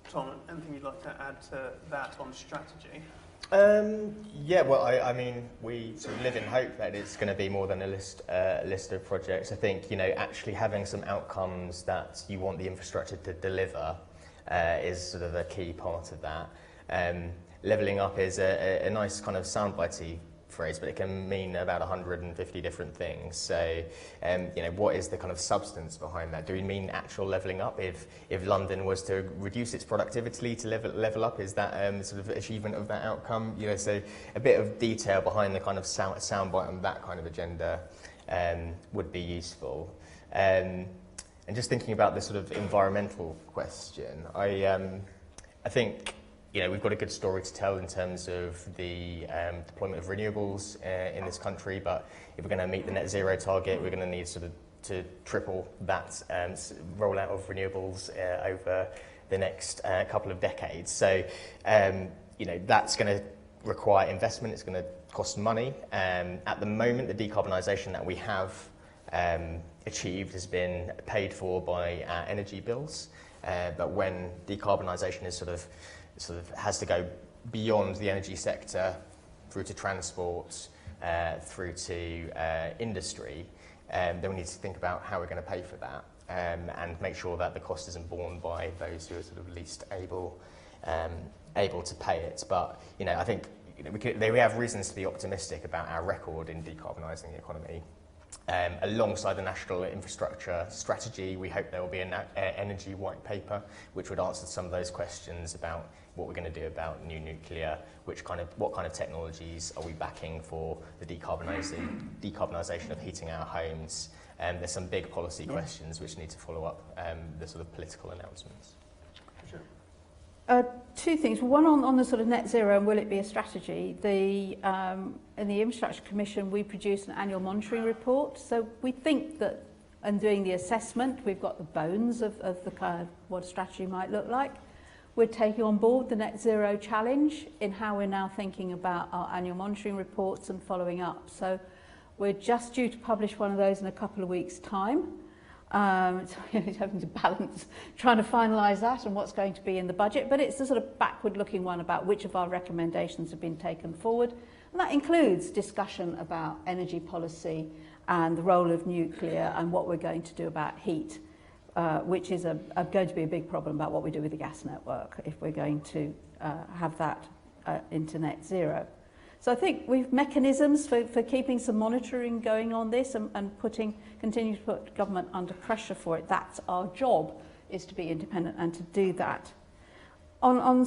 Tom, anything you'd like to add to that on strategy? Yeah, well, I mean, we sort of live in hope that it's going to be more than a list of projects. I think, you know, actually having some outcomes that you want the infrastructure to deliver is sort of a key part of that. Levelling up is a nice kind of soundbitey phrase, but it can mean about 150 different things. So, you know, what is the kind of substance behind that? Do we mean actual levelling up? If London was to reduce its productivity to level up, is that sort of achievement of that outcome? You know, so a bit of detail behind the kind of soundbite on that kind of agenda would be useful. And just thinking about the sort of environmental question, I think, you know, we've got a good story to tell in terms of the deployment of renewables in this country, but if we're going to meet the net zero target, we're going to need sort of to triple that rollout of renewables over the next couple of decades. So, you know, that's going to require investment. It's going to cost money. At the moment, the decarbonisation that we have achieved has been paid for by our energy bills, but when decarbonisation is sort of has to go beyond the energy sector, through to transport, through to industry, then we need to think about how we're going to pay for that, and make sure that the cost isn't borne by those who are sort of least able to pay it. But, you know, I think, you know, we have reasons to be optimistic about our record in decarbonising the economy. Alongside the National Infrastructure Strategy, we hope there will be an energy white paper which would answer some of those questions about what we're going to do about new nuclear, what kind of technologies are we backing for the decarbonisation of heating our homes. There's some big policy questions which need to follow up the sort of political announcements. Two things. One on the sort of net zero and will it be a strategy. In the Infrastructure Commission, we produce an annual monitoring report. So we think that in doing the assessment, we've got the bones of the kind of what a strategy might look like. We're taking on board the net zero challenge in how we're now thinking about our annual monitoring reports and following up. So we're just due to publish one of those in a couple of weeks' time. So having to balance trying to finalise that and what's going to be in the budget, but it's a sort of backward-looking one about which of our recommendations have been taken forward, and that includes discussion about energy policy and the role of nuclear and what we're going to do about heat, which is going to be a big problem about what we do with the gas network if we're going to have that into net zero. So I think we've mechanisms for keeping some monitoring going on this and continue to put government under pressure for it. That's our job, is to be independent and to do that. On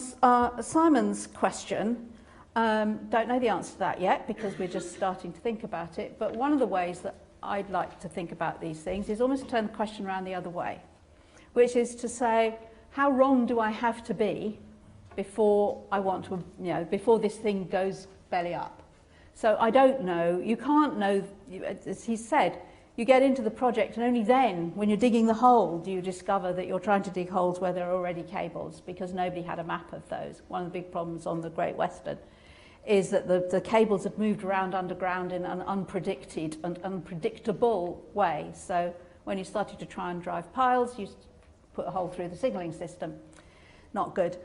Simon's question, don't know the answer to that yet because we're just starting to think about it. But one of the ways that I'd like to think about these things is almost turn the question around the other way, which is to say, how wrong do I have to be before I want to, you know, before this thing goes belly up? So I don't know, you can't know, as he said, you get into the project and only then, when you're digging the hole, do you discover that you're trying to dig holes where there are already cables because nobody had a map of those. One of the big problems on the Great Western is that the cables have moved around underground in an unpredicted and unpredictable way. So when you started to try and drive piles, you put a hole through the signalling system. Not good.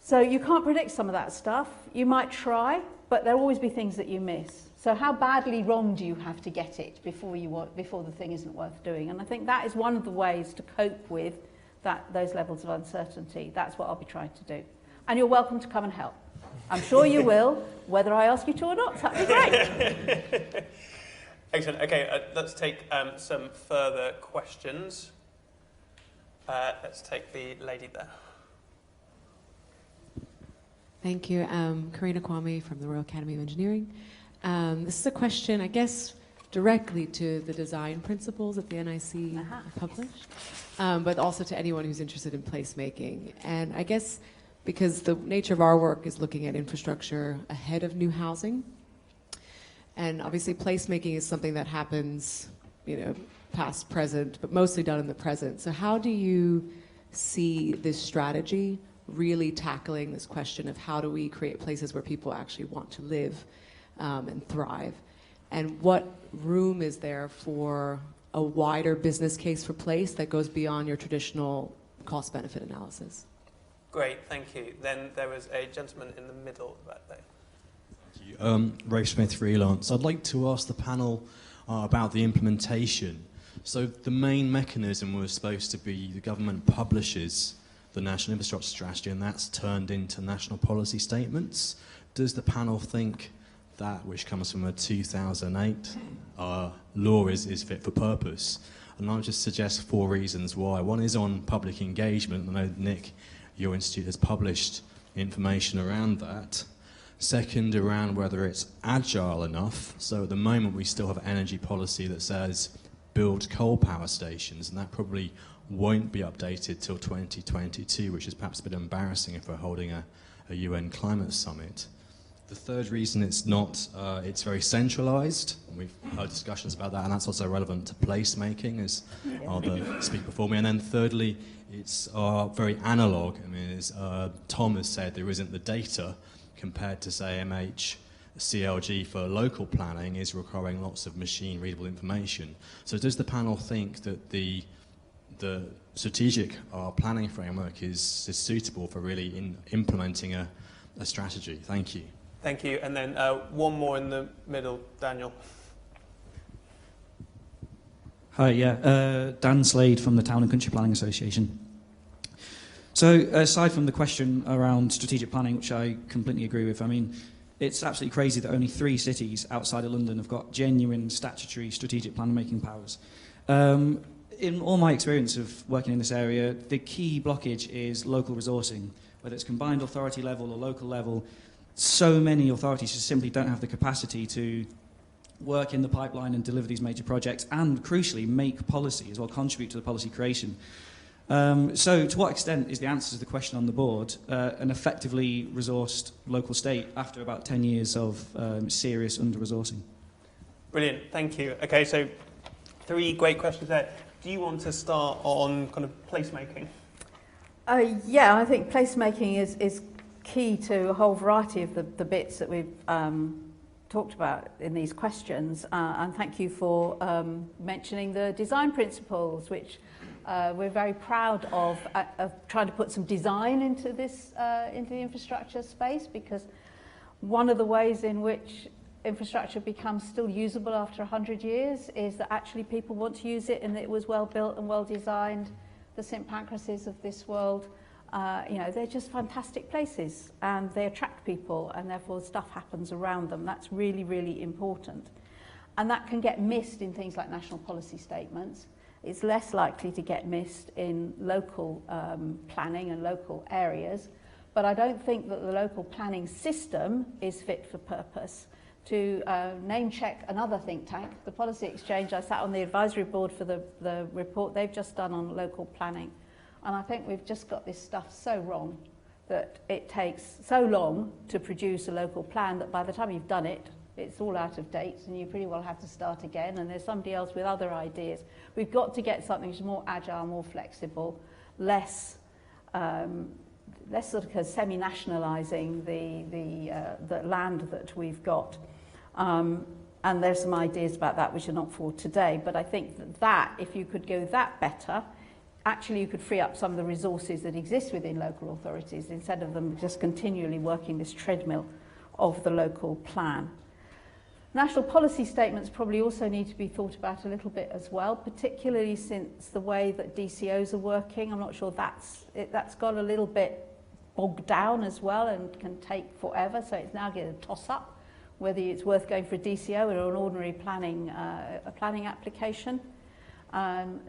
So you can't predict some of that stuff. You might try, but there'll always be things that you miss. So how badly wrong do you have to get it before the thing isn't worth doing? And I think that is one of the ways to cope with those levels of uncertainty. That's what I'll be trying to do. And you're welcome to come and help. I'm sure you will, whether I ask you to or not. That'd be great. Excellent. Okay, let's take some further questions. Let's take the lady there. Thank you. Karina Kwame from the Royal Academy of Engineering. This is a question, I guess, directly to the design principles that the NIC published, but also to anyone who's interested in placemaking. And I guess because the nature of our work is looking at infrastructure ahead of new housing, and obviously placemaking is something that happens, you know, past, present, but mostly done in the present. So how do you see this strategy really tackling this question of how do we create places where people actually want to live and thrive? And what room is there for a wider business case for place that goes beyond your traditional cost-benefit analysis? Great, thank you. Then there was a gentleman in the middle back there. Ray Smith, freelance. I'd like to ask the panel about the implementation. So the main mechanism was supposed to be the government publishes the National Infrastructure Strategy, and that's turned into national policy statements. Does the panel think that, which comes from a 2008 law, is fit for purpose? And I'll just suggest 4 reasons why. One is on public engagement. I know, Nick, your institute has published information around that. Second, around whether it's agile enough. So at the moment we still have energy policy that says build coal power stations, and that probably won't be updated till 2022, which is perhaps a bit embarrassing if we're holding a UN climate summit. The third reason it's not, it's very centralised. We've heard discussions about that, and that's also relevant to placemaking, as the speaker before me. And then thirdly, it's very analogue. I mean, as Tom has said, there isn't the data compared to, say, CLG for local planning is requiring lots of machine-readable information. So does the panel think that the strategic planning framework is suitable for really implementing a strategy? Thank you. Thank you. And then one more in the middle, Daniel. Hi, Dan Slade from the Town and Country Planning Association. So aside from the question around strategic planning, which I completely agree with, I mean, it's absolutely crazy that only 3 cities outside of London have got genuine statutory strategic plan-making powers. In all my experience of working in this area, the key blockage is local resourcing, whether it's combined authority level or local level. So many authorities just simply don't have the capacity to work in the pipeline and deliver these major projects and, crucially, make policy as well, contribute to the policy creation. So to what extent is the answer to the question on the board an effectively resourced local state after about 10 years of serious under-resourcing? Brilliant, thank you. Okay, so 3 great questions there. Do you want to start on kind of placemaking? Yeah, I think placemaking is key to a whole variety of the bits that we've talked about in these questions. And thank you for mentioning the design principles, which we're very proud of trying to put some design into this, into the infrastructure space, because one of the ways in which infrastructure becomes still usable after 100 years is that actually people want to use it and it was well built and well designed. The St Pancrases of this world, you know, they're just fantastic places and they attract people and therefore stuff happens around them. That's really, really important. And that can get missed in things like national policy statements. It's less likely to get missed in local planning and local areas. But I don't think that the local planning system is fit for purpose. To name check another think tank, the Policy Exchange, I sat on the advisory board for the report they've just done on local planning. And I think we've just got this stuff so wrong that it takes so long to produce a local plan that by the time you've done it, it's all out of date and you pretty well have to start again and there's somebody else with other ideas. We've got to get something which is more agile, more flexible, less sort of semi-nationalising the land that we've got. And there's some ideas about that which are not for today, but I think that if you could go that better, actually you could free up some of the resources that exist within local authorities instead of them just continually working this treadmill of the local plan. National policy statements probably also need to be thought about a little bit as well, particularly since the way that DCOs are working. I'm not sure that's got a little bit bogged down as well and can take forever, so it's now getting a toss-up whether it's worth going for a DCO or an ordinary planning application.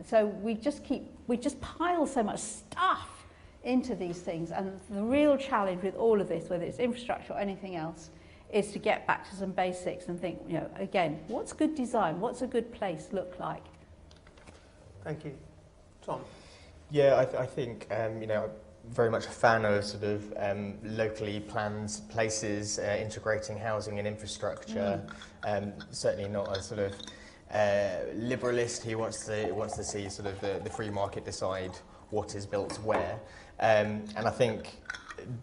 So we just pile so much stuff into these things, and the real challenge with all of this, whether it's infrastructure or anything else, is to get back to some basics and think, you know, again, what's good design? What's a good place look like? Thank you. Tom? Yeah, I think, you know, very much a fan of sort of locally planned places, integrating housing and infrastructure. Certainly not a sort of liberalist who wants to see sort of the free market decide what is built where. And I think,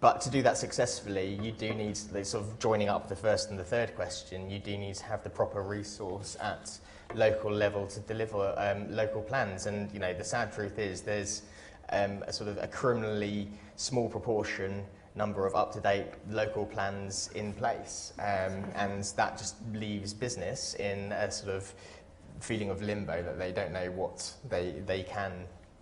but to do that successfully, you do need, sort of joining up the first and the third question, you do need to have the proper resource at local level to deliver local plans. And, you know, the sad truth is there's a sort of a criminally small proportion number of up-to-date local plans in place, and that just leaves business in a sort of feeling of limbo that they don't know what they can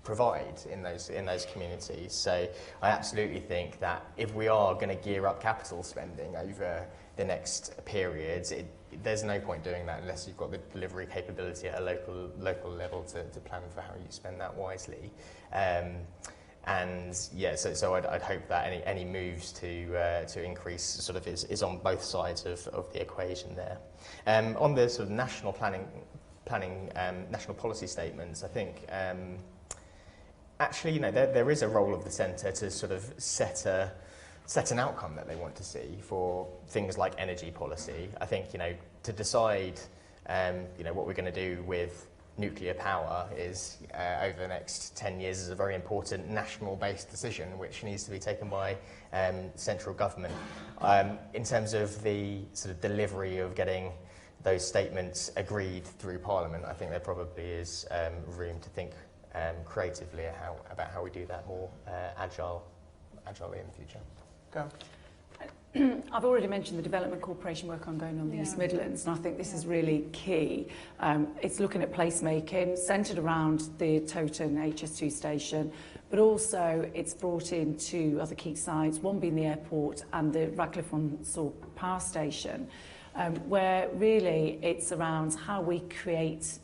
provide in those communities. So I absolutely think that if we are going to gear up capital spending over the next periods, there's no point doing that unless you've got the delivery capability at a local level to plan for how you spend that wisely. And yeah, so I'd hope that any moves to increase sort of is on both sides of the equation there. On the sort of national planning, national policy statements, I think actually, you know, there is a role of the centre to sort of set an outcome that they want to see for things like energy policy. I think, you know, to decide, you know, what we're going to do with nuclear power is over the next 10 years is a very important national-based decision which needs to be taken by central government. In terms of the sort of delivery of getting those statements agreed through Parliament, I think there probably is room to think creatively about how we do that more agilely in the future. Go. I've already mentioned the Development Corporation work ongoing on the East Midlands, and I think this is really key. It's looking at placemaking, centred around the Toton HS2 station, but also it's brought in two other key sites, one being the airport and the Radcliffe-on-Soar power station, where really it's around how we create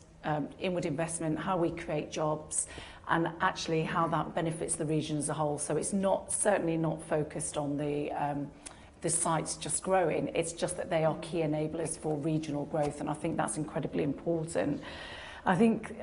inward investment, how we create jobs, and actually how that benefits the region as a whole. So it's certainly not focused on the sites just growing. It's just that they are key enablers for regional growth, and I think that's incredibly important. I think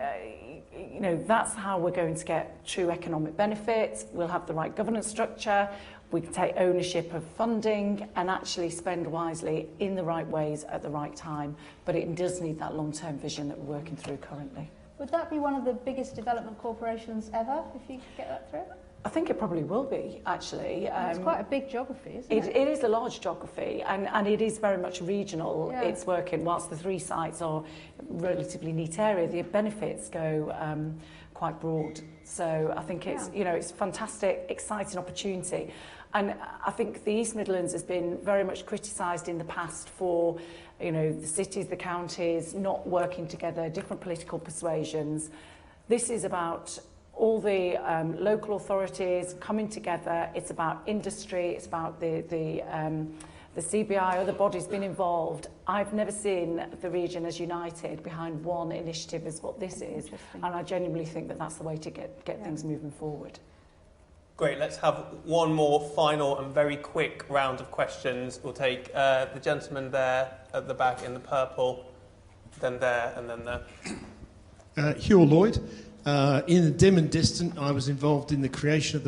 you know, that's how we're going to get true economic benefits. We'll have the right governance structure. We can take ownership of funding and actually spend wisely in the right ways at the right time. But it does need that long-term vision that we're working through currently. Would that be one of the biggest development corporations ever, if you could get that through? I think it probably will be, actually. It's quite a big geography, isn't it? It is a large geography, and it is very much regional. Yeah. It's working, whilst the three sites are relatively neat area, the benefits go quite broad. So I think it's, you know, it's a fantastic, exciting opportunity. And I think the East Midlands has been very much criticised in the past for, you know, the cities, the counties not working together, different political persuasions. This is about all the local authorities coming together. It's about industry. It's about the CBI, other bodies being involved. I've never seen the region as united behind one initiative as what this is, and I genuinely think that that's the way to get things moving forward. Great, let's have one more final and very quick round of questions. We'll take the gentleman there at the back in the purple, then there, and then there. Hugh Lloyd. In the dim and distant, I was involved in the creation of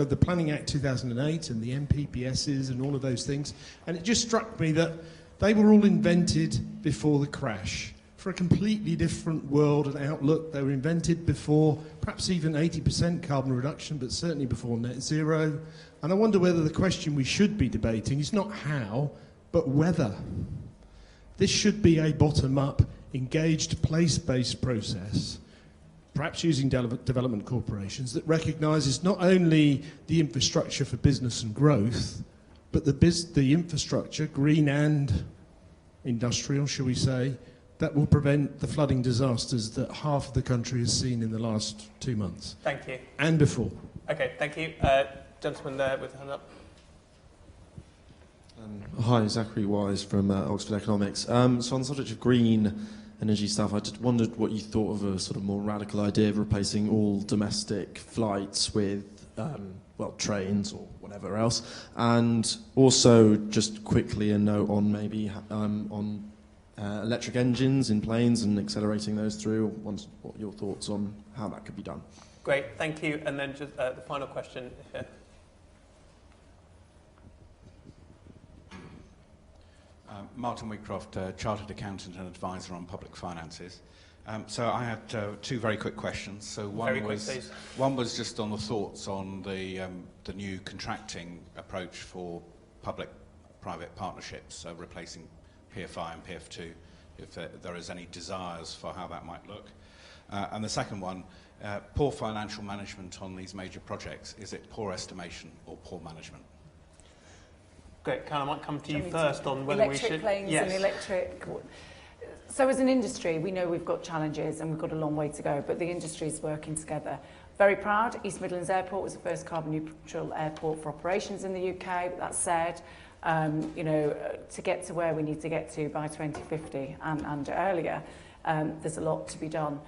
the Planning Act 2008 and the MPPSs and all of those things. And it just struck me that they were all invented before the crash for a completely different world and outlook. They were invented before perhaps even 80% carbon reduction, but certainly before net zero. And I wonder whether the question we should be debating is not how, but whether. This should be a bottom-up, engaged, place-based process, perhaps using development corporations, that recognises not only the infrastructure for business and growth, but the infrastructure, green and industrial, shall we say, that will prevent the flooding disasters that half of the country has seen in the last 2 months. Thank you. And before. Okay, thank you. Gentleman there with the hand up. Hi, Zachary Wise from Oxford Economics. So on the subject of green energy stuff, I just wondered what you thought of a sort of more radical idea of replacing all domestic flights with, well, trains or whatever else. And also, just quickly, a note on maybe on electric engines in planes and accelerating those through. What your thoughts on how that could be done? Great, thank you. And then just the final question here. Martin Wheatcroft, Chartered Accountant and Advisor on Public Finances. So I had two very quick questions. So one was just on the thoughts on the new contracting approach for public-private partnerships, replacing PFI and PF2, if there is any desires for how that might look. And the second one, poor financial management on these major projects. Is it poor estimation or poor management? Great. Karen, I might come to you first on whether we should... Electric planes and electric... So as an industry, we know we've got challenges and we've got a long way to go, but the industry is working together. Very proud, East Midlands Airport was the first carbon neutral airport for operations in the UK. But that said, you know, to get to where we need to get to by 2050 and earlier, there's a lot to be done.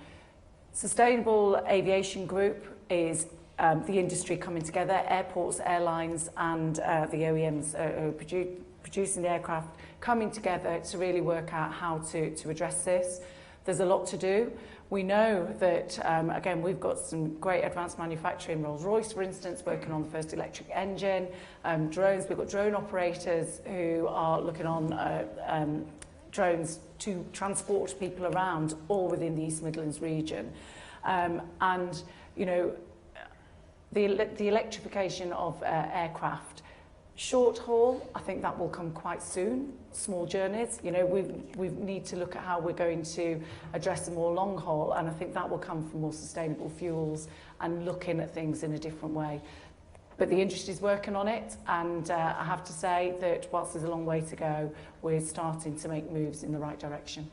Sustainable Aviation Group is the industry coming together, airports, airlines and the OEMs who are producing the aircraft coming together to really work out how to address this. There's a lot to do. We know that, again, we've got some great advanced manufacturing. Rolls-Royce, for instance, working on the first electric engine. Drones, we've got drone operators who are looking on drones to transport people around all within the East Midlands region. And, you know, the electrification of aircraft, short haul, I think that will come quite soon. Small journeys, you know, we need to look at how we're going to address the more long haul, and I think that will come from more sustainable fuels and looking at things in a different way. But the industry is working on it, and I have to say that whilst there's a long way to go, we're starting to make moves in the right direction.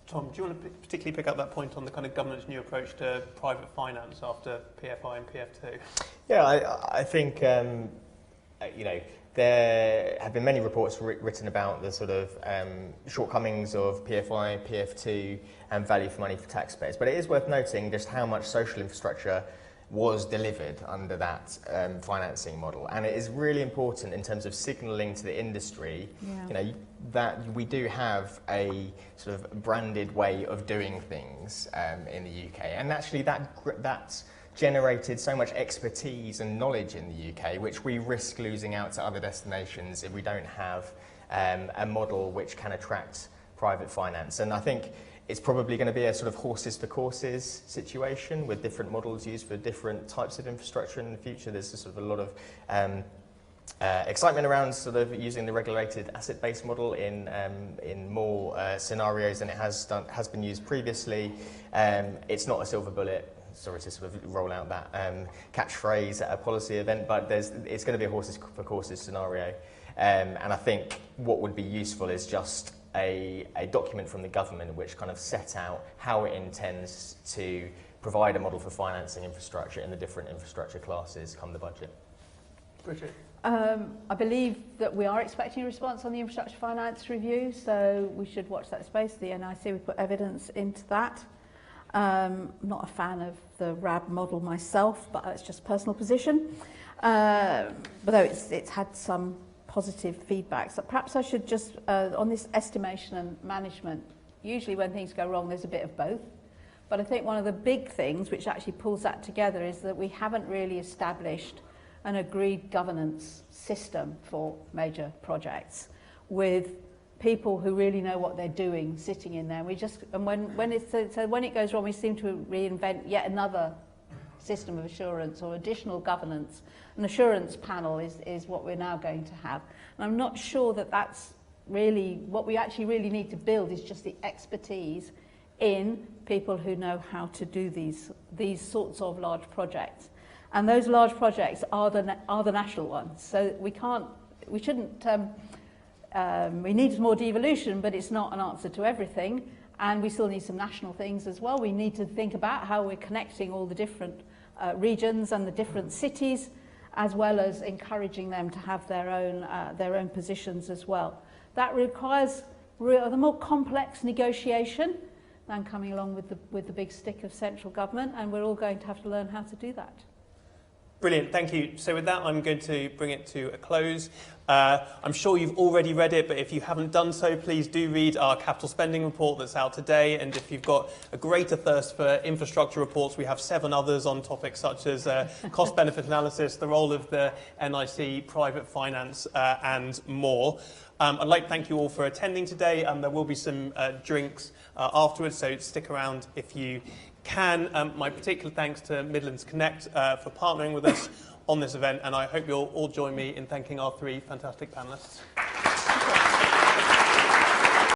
Tom, do you want to particularly pick up that point on the kind of government's new approach to private finance after PFI and PF2? Yeah, I think, you know, there have been many reports written about the sort of shortcomings of PFI, PF2 and value for money for taxpayers. But it is worth noting just how much social infrastructure was delivered under that financing model. And it is really important in terms of signalling to the industry, you know, that we do have a sort of branded way of doing things in the UK. And actually that's generated so much expertise and knowledge in the UK, which we risk losing out to other destinations if we don't have a model which can attract private finance. And I think it's probably going to be a sort of horses for courses situation with different models used for different types of infrastructure in the future. There's sort of a lot of excitement around sort of using the regulated asset-based model in more scenarios than it has been used previously. It's not a silver bullet. Sorry to sort of roll out that catchphrase at a policy event, but it's going to be a horses for courses scenario. And I think what would be useful is just a document from the government which kind of set out how it intends to provide a model for financing infrastructure in the different infrastructure classes come the budget. Bridget? I believe that we are expecting a response on the infrastructure finance review, so we should watch that space. The NIC, we put evidence into that. I'm not a fan of the RAB model myself, but that's just personal position. But though it's had some positive feedback. So perhaps I should just, on this estimation and management, usually when things go wrong, there's a bit of both. But I think one of the big things which actually pulls that together is that we haven't really established an agreed governance system for major projects with people who really know what they're doing sitting in there. And when it goes wrong, we seem to reinvent yet another system of assurance or additional governance. An assurance panel is what we're now going to have. And I'm not sure that that's really what we actually really need to build, is just the expertise in people who know how to do these sorts of large projects. And those large projects are the national ones. So we shouldn't, we need more devolution, but it's not an answer to everything. And we still need some national things as well. We need to think about how we're connecting all the different regions and the different cities, as well as encouraging them to have their own positions as well. That requires the more complex negotiation than coming along with the big stick of central government, and we're all going to have to learn how to do that. Brilliant, thank you. So with that, I'm going to bring it to a close. I'm sure you've already read it, but if you haven't done so, please do read our capital spending report that's out today. And if you've got a greater thirst for infrastructure reports, we have 7 others on topics such as cost-benefit analysis, the role of the NIC, private finance, and more. I'd like to thank you all for attending today. There will be some drinks afterwards, so stick around if you can. My particular thanks to Midlands Connect for partnering with us on this event, and I hope you'll all join me in thanking our three fantastic panellists.